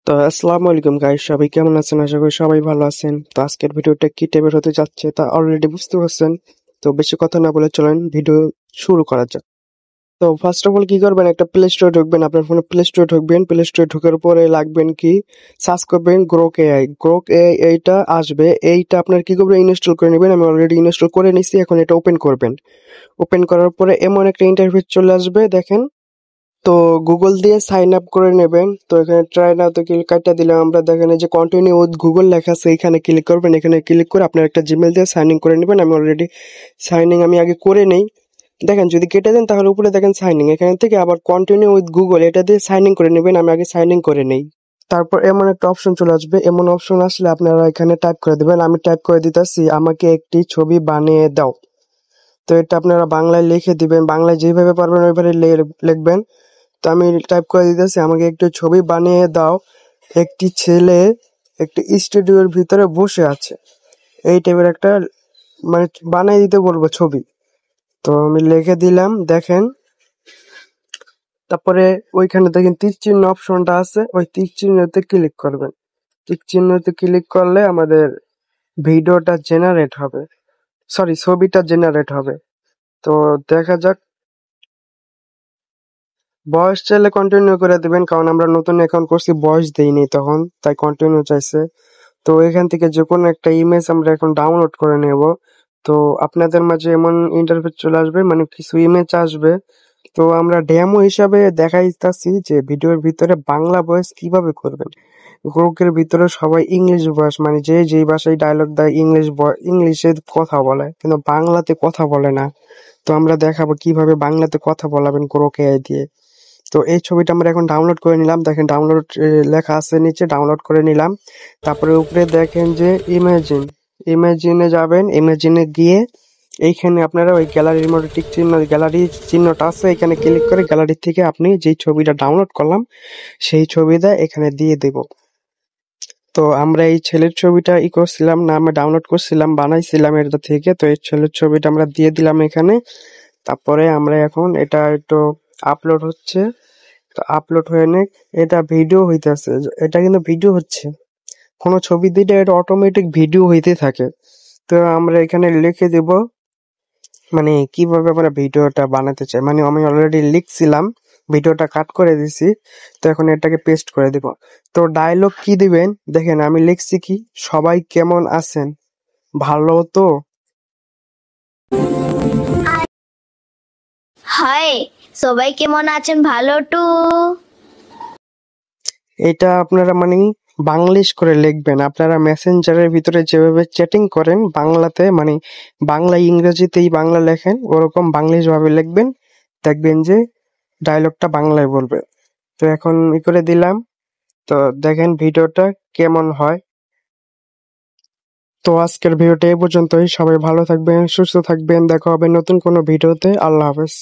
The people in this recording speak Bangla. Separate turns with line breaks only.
তো আসসালামু আলাইকুম গাইস, সবাই কেমন আছেন? আশা করি সবাই ভালো আছেন। তো আজকের ভিডিওটা কি টাইপের হতে যাচ্ছে তা অলরেডি বুঝতে পারছেন। তো বেশি কথা না বলে চলেন ভিডিও শুরু করা যাক। তো ফার্স্ট অফ অল কি করবেন, একটা প্লে স্টোরে ঢুকবেন, আপনার ফোনে প্লে স্টোরে ঢুকবেন। প্লে স্টোরে ঢোকার পরে লাগবেন কি, সার্চ করবেন গ্রোক এআই। গ্রোক এআই এইটা আসবে, এইটা আপনার কি করবেন, ইনস্টল করে নেবেন। আমি অলরেডি ইনস্টল করে নিছি, এখন এটা ওপেন করবেন। ওপেন করার পরে এমন একটা ইন্টারফেস চলে আসবে, দেখেন। তো গুগল দিয়ে সাইন আপ করে নেবেন। তো এখানে ট্রাই নাও তো কাইটা দিলাম আমরা, দেখেন এই যে কন্টিনিউ উইথ গুগল লেখা আছে, এখানে ক্লিক করবেন। এখানে ক্লিক করে আপনার একটা জিমেল দিয়ে সাইন ইন করে নেবেন। আমি অলরেডি সাইন ইন আমি আগে করে নেই। দেখেন যদি কেটে দেন তাহলে উপরে দেখেন সাইন ইন, এখান থেকে আবার কন্টিনিউ উইথ গুগল এটা দিয়ে সাইন ইন করে নেবেন। আমি আগে সাইন ইন করে নেই। তারপর এমন একটা অপশন চলে আসবে, এমন অপশন আসলে আপনারা এখানে টাইপ করে দেবেন। আমি টাইপ করে দিতেছি, আমাকে একটি ছবি বানিয়ে দাও। তো এটা আপনারা বাংলায় লিখে দিবেন, বাংলায় যেভাবে পারবেন ওইভাবে লিখবেন। তো আমি টাইপ করে দিতেছি, আমাকে একটি ছবি বানিয়ে দাও। একটি ছেলে একটি স্টুডিওর ভিতরে বসে আছে, এই টাইপের একটা মানে বানিয়ে দিতে বলবো ছবি। তো আমি লিখে দিলাম, দেখেন। তারপরে ওইখানে দেখেন তীর চিহ্ন অপশনটা আছে, ওই তীর চিহ্নতে ক্লিক করবেন। তীর চিহ্নতে ক্লিক করলে আমাদের ভিডিওটা জেনারেট হবে, সরি ছবিটা জেনারেট হবে। তো দেখা যাক। বয়স চাইলে কন্টিনিউ করে দিবেন, কারণ আমরা নতুন অ্যাকাউন্ট করছি, বয়স দেইনি তখন, তাই কন্টিনিউ চাইছে। তো এখান থেকে যে কোনো একটা ইমেজ আমরা এখন ডাউনলোড করে নেব। তো আপনাদের মাঝে এমন ইন্টারফেস চলে আসবে, মানে কিছু ইমেজ আসবে। তো আমরা ডেমো হিসাবে দেখাইতাছি যে ভিডিওর ভিতরে বাংলা ভয়েস কিভাবে করবেন। গ্রুপের ভিতরে সবাই ইংলিশ ভয়েস, মানে যে যেই ভাষায় ডায়লগ দেয় ইংলিশে কথা বলে, কিন্তু বাংলাতে কথা বলে না। তো আমরা দেখাবো কিভাবে বাংলাতে কথা বলাবেন গ্রোক এআই দিয়ে। তো এই ছবিটা আমরা এখন ডাউনলোড করে নিলাম, দেখেন ডাউনলোড লেখা আছে নিচে, ডাউনলোড করে নিলাম। তারপরে উপরে দেখেন যে ইমেজিন, ইমেজিনে যাবেন। ইমেজিনে গিয়ে এইখানে আপনারা ওই গ্যালারির মধ্যে টিক চিহ্ন, গ্যালারি চিহ্নটা আছে, এখানে ক্লিক করে গ্যালারি থেকে আপনি যেই ছবিটা ডাউনলোড করলাম সেই ছবিটা এখানে দিয়ে দেব। তো আমরা এই ছেলের ছবিটা করছিলাম না, আমরা ডাউনলোড করছিলাম, বানাইছিলাম এটা থেকে। তো এই ছেলের ছবিটা আমরা দিয়ে দিলাম এখানে। তারপরে আমরা এখন এটা একটু আপলোড হচ্ছে। তো আপলোড হয়ে নে, এটা ভিডিও হইতেছে, এটা কিন্তু ভিডিও হচ্ছে। কোনো ছবি দিলে এটা অটোমেটিক ভিডিও হইতে থাকে। তো আমরা এখানে লিখে দেব মানে কিভাবে আমরা ভিডিওটা বানাতে চাই, মানে আমি অলরেডি লিখছিলাম, ভিডিওটা কাট করে দিছি। তো এখন এটাকে পেস্ট করে দিব। তো ডায়লগ কি দিবেন, দেখেন আমি লিখছি কি, সবাই কেমন আছেন, ভালো তো।
হাই, সবাই কেমন আছেন? ভালো টু।
এটা আপনারা মানে বাংলিশ করে লিখবেন। আপনারা মেসেঞ্জারের ভিতরে যেভাবে চ্যাটিং করেন বাংলাতে, মানে বাংলা ইংরেজিতেই বাংলা লেখেন, ওরকম বাংলিশ ভাবে লিখবেন। দেখবেন যে ডায়লগটা বাংলায় বলবে। তো এখন করে দিলাম। তো দেখেন ভিডিওটা কেমন হয়। তো আজকের ভিডিওটা এই পর্যন্তই। সবাই ভালো থাকবেন, সুস্থ থাকবেন, দেখা হবে নতুন কোনো ভিডিওতে। আল্লাহ হাফেজ।